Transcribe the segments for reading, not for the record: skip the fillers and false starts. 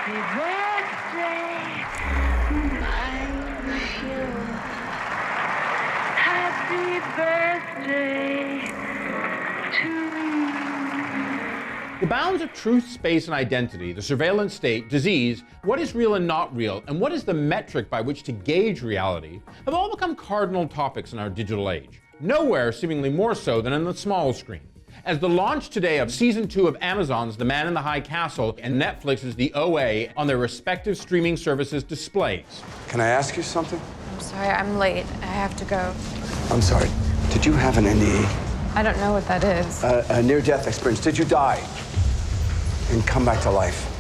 birthday, I wish you. Happy birthday to you. The bounds of truth, space, and identity, the surveillance state, disease, what is real and not real, and what is the metric by which to gauge reality, have all become cardinal topics in our digital age. Nowhere seemingly more so than on the small screen. As the launch today of Season 2 of Amazon's The Man in the High Castle and Netflix's The OA on their respective streaming services displays. Can I ask you something? I'm sorry, I'm late. I have to go. I'm sorry. Did you have an NDE? I don't know what that is. A near-death experience. Did you die and come back to life?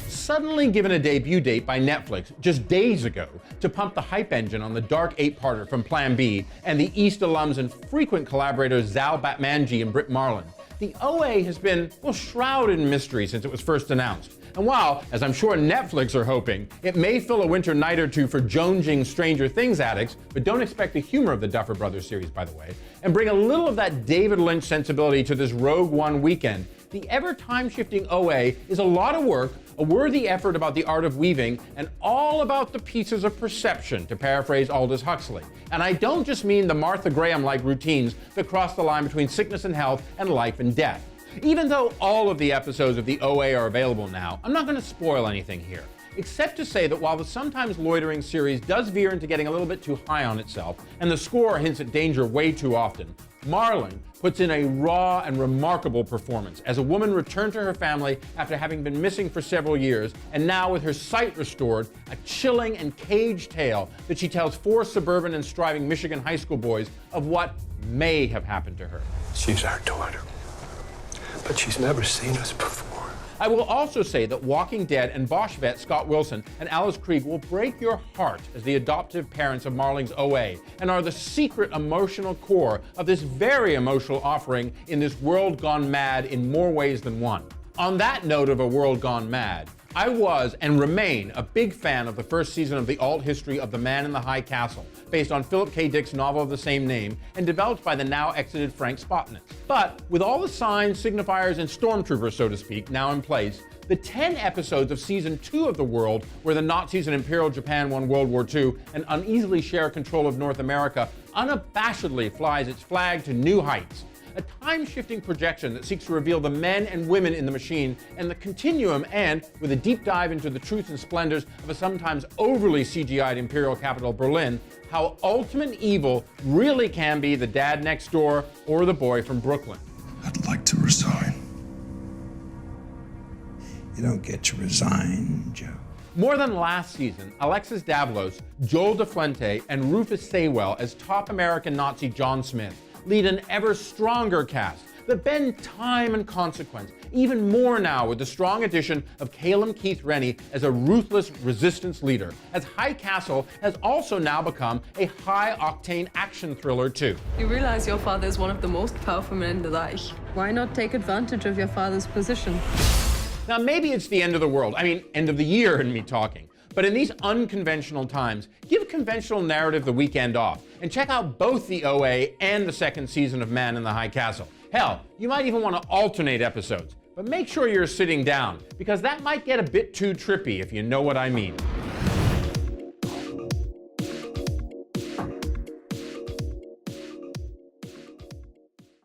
Suddenly given a debut date by Netflix just days ago to pump the hype engine on the dark 8-parter from Plan B and the East alums and frequent collaborators Zal Batmanji and Brit Marling, the OA has been, well, shrouded in mystery since it was first announced. And while, as I'm sure Netflix are hoping, it may fill a winter night or two for jonesing Stranger Things addicts, but don't expect the humor of the Duffer Brothers series, by the way, and bring a little of that David Lynch sensibility to this Rogue One weekend, the ever time-shifting OA is a lot of work, a worthy effort about the art of weaving, and all about the pieces of perception, to paraphrase Aldous Huxley. And I don't just mean the Martha Graham-like routines that cross the line between sickness and health and life and death. Even though all of the episodes of the OA are available now, I'm not going to spoil anything here, except to say that while the sometimes loitering series does veer into getting a little bit too high on itself, and the score hints at danger way too often, Marling puts in a raw and remarkable performance as a woman returned to her family after having been missing for several years, and now with her sight restored, a chilling and caged tale that she tells 4 suburban and striving Michigan high school boys of what may have happened to her. She's our daughter, but she's never seen us before. I will also say that Walking Dead and Bosch vet Scott Wilson and Alice Krieg will break your heart as the adoptive parents of Marling's OA and are the secret emotional core of this very emotional offering in this world gone mad in more ways than one. On that note of a world gone mad, I was and remain a big fan of the first season of the alt history of The Man in the High Castle, based on Philip K. Dick's novel of the same name and developed by the now exited Frank Spotnitz. But with all the signs, signifiers, and stormtroopers, so to speak, now in place, the 10 episodes of Season 2 of The World, where the Nazis and Imperial Japan won World War II and uneasily share control of North America, unabashedly flies its flag to new heights. A time-shifting projection that seeks to reveal the men and women in the machine and the continuum, and, with a deep dive into the truth and splendors of a sometimes overly CGI'd imperial capital Berlin, how ultimate evil really can be the dad next door or the boy from Brooklyn. I'd like to resign. You don't get to resign, Joe. More than last season, Alexis Davalos, Joel DeFlente, and Rufus Sewell as top American Nazi John Smith lead an ever stronger cast that bend time and consequence, even more now with the strong addition of Calum Keith Rennie as a ruthless resistance leader, as High Castle has also now become a high-octane action thriller too. You realize your father is one of the most powerful men in the Reich. Why not take advantage of your father's position? Now maybe it's the end of the world, end of the year in me talking. But in these unconventional times, give conventional narrative the weekend off and check out both the OA and the second season of Man in the High Castle. Hell, you might even want to alternate episodes, but make sure you're sitting down, because that might get a bit too trippy, if you know what I mean.